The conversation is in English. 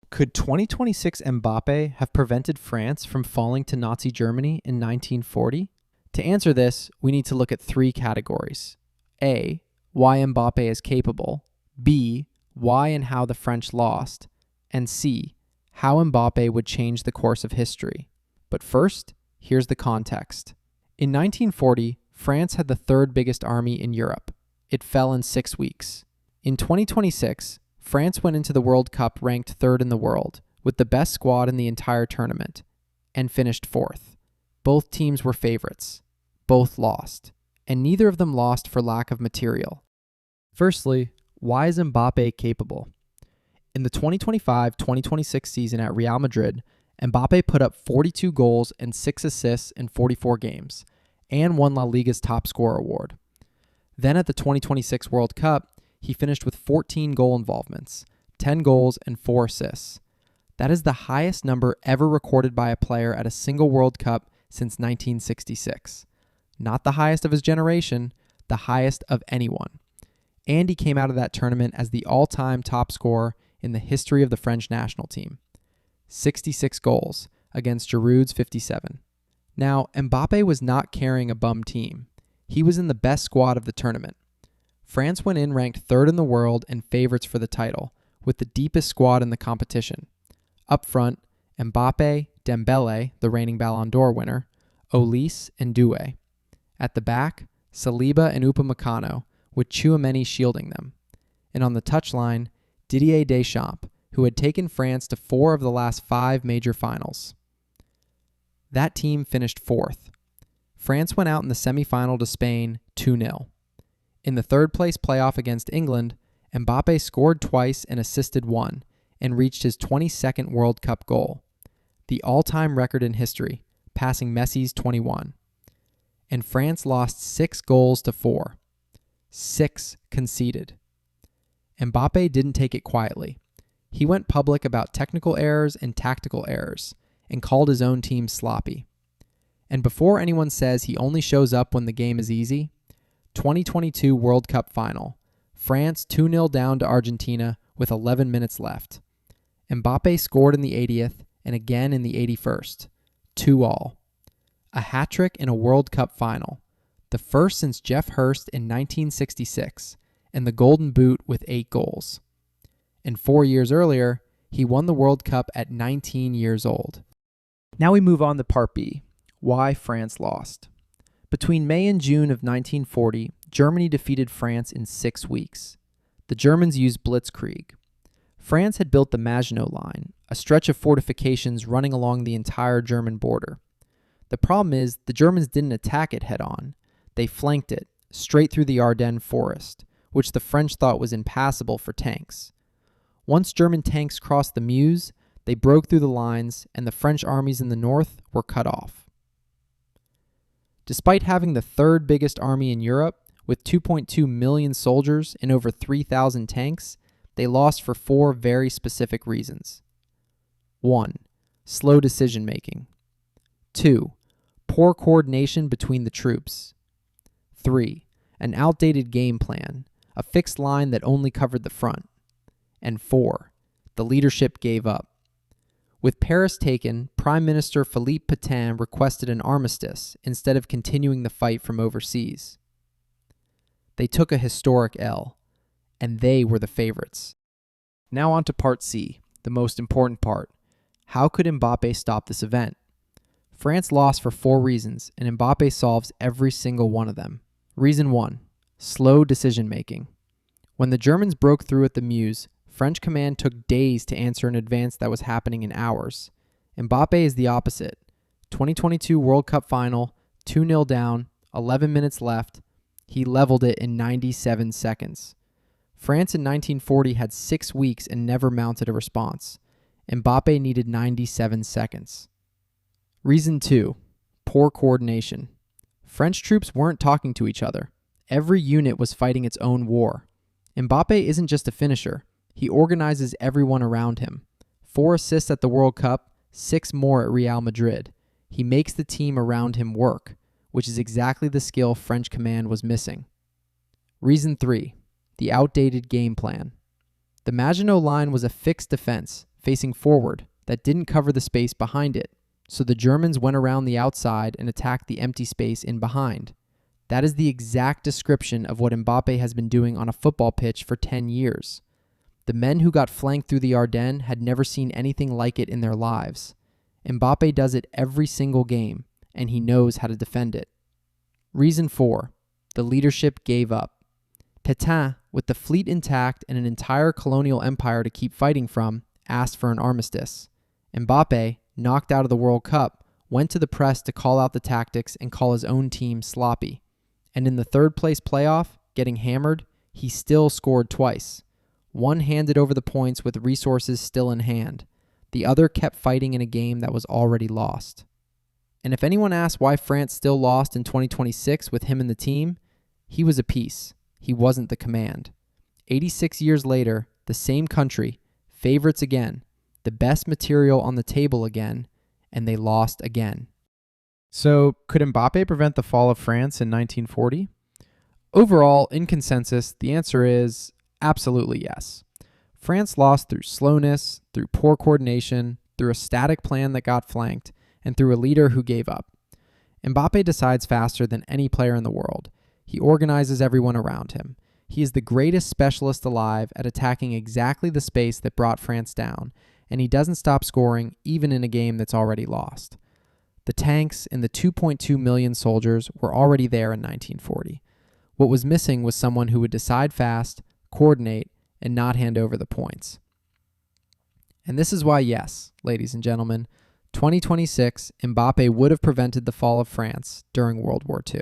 Could 2026 Mbappe have prevented France from falling to Nazi Germany in 1940? To answer this, we need to look at three categories. A, why Mbappe is capable. B, why and how the French lost. And C, how Mbappe would change the course of history. But first, here's the context. In 1940, France had the third biggest army in Europe. It fell in 6 weeks. In 2026, France went into the World Cup ranked third in the world, with the best squad in the entire tournament, and finished fourth. Both teams were favorites. Both lost, and neither of them lost for lack of material. Firstly, why is Mbappe capable? In the 2025-2026 season at Real Madrid, Mbappe put up 42 goals and 6 assists in 44 games, and won La Liga's top scorer award. Then at the 2026 World Cup, he finished with 14 goal involvements, 10 goals and 4 assists. That is the highest number ever recorded by a player at a single World Cup since 1966. Not the highest of his generation, the highest of anyone. And he came out of that tournament as the all-time top scorer in the history of the French national team. 66 goals against Giroud's 57. Now, Mbappe was not carrying a bum team. He was in the best squad of the tournament. France went in ranked third in the world and favorites for the title, with the deepest squad in the competition. Up front, Mbappe, Dembele, the reigning Ballon d'Or winner, Olise, and Doué. At the back, Saliba and Upamecano, with Tchouaméni shielding them. And on the touchline, Didier Deschamps, who had taken France to 4 of the last 5 major finals. That team finished fourth. France went out in the semifinal to Spain 2-0. In the third-place playoff against England, Mbappe scored twice and assisted 1, and reached his 22nd World Cup goal, the all-time record in history, passing Messi's 21. And France lost 6 goals to 4. 6 conceded. Mbappe didn't take it quietly. He went public about technical errors and tactical errors, and called his own team sloppy. And before anyone says he only shows up when the game is easy, 2022 World Cup final, France 2-0 down to Argentina with 11 minutes left. Mbappe scored in the 80th and again in the 81st, 2-2. A hat-trick in a World Cup final, the first since Jeff Hurst in 1966, and the Golden Boot with 8 goals. And 4 years earlier, he won the World Cup at 19 years old. Now we move on to Part B, why France lost. Between May and June of 1940, Germany defeated France in 6 weeks. The Germans used blitzkrieg. France had built the Maginot Line, a stretch of fortifications running along the entire German border. The problem is, the Germans didn't attack it head-on. They flanked it, straight through the Ardennes forest, which the French thought was impassable for tanks. Once German tanks crossed the Meuse, they broke through the lines, and the French armies in the north were cut off. Despite having the third biggest army in Europe, with 2.2 million soldiers and over 3,000 tanks, they lost for 4 very specific reasons. 1. Slow decision-making. 2. Poor coordination between the troops. 3. An outdated game plan, a fixed line that only covered the front. And 4. The leadership gave up. With Paris taken, Prime Minister Philippe Pétain requested an armistice instead of continuing the fight from overseas. They took a historic L, and they were the favorites. Now on to Part C, the most important part. How could Mbappe stop this event? France lost for 4 reasons, and Mbappe solves every single one of them. Reason 1. Slow decision-making. When the Germans broke through at the Meuse, French command took days to answer an advance that was happening in hours. Mbappe is the opposite. 2022 World Cup final, 2-0 down, 11 minutes left. He leveled it in 97 seconds. France in 1940 had 6 weeks and never mounted a response. Mbappe needed 97 seconds. Reason 2. Poor coordination. French troops weren't talking to each other. Every unit was fighting its own war. Mbappe isn't just a finisher. He organizes everyone around him. 4 assists at the World Cup, 6 more at Real Madrid. He makes the team around him work, which is exactly the skill French command was missing. Reason 3. The outdated game plan. The Maginot Line was a fixed defense, facing forward, that didn't cover the space behind it. So the Germans went around the outside and attacked the empty space in behind. That is the exact description of what Mbappé has been doing on a football pitch for 10 years. The men who got flanked through the Ardennes had never seen anything like it in their lives. Mbappé does it every single game, and he knows how to defend it. Reason 4. The leadership gave up. Pétain, with the fleet intact and an entire colonial empire to keep fighting from, asked for an armistice. Mbappé, knocked out of the World Cup, went to the press to call out the tactics and call his own team sloppy. And in the third-place playoff, getting hammered, he still scored twice. One handed over the points with resources still in hand. The other kept fighting in a game that was already lost. And if anyone asks why France still lost in 2026 with him in the team, he was a piece. He wasn't the command. 86 years later, the same country, favorites again, the best material on the table again, and they lost again. So, could Mbappé prevent the fall of France in 1940? Overall, in consensus, the answer is absolutely yes. France lost through slowness, through poor coordination, through a static plan that got flanked, and through a leader who gave up. Mbappé decides faster than any player in the world. He organizes everyone around him. He is the greatest specialist alive at attacking exactly the space that brought France down, and he doesn't stop scoring even in a game that's already lost. The tanks and the 2.2 million soldiers were already there in 1940. What was missing was someone who would decide fast, coordinate, and not hand over the points. And this is why, yes, ladies and gentlemen, 2026, Mbappé would have prevented the fall of France during World War II.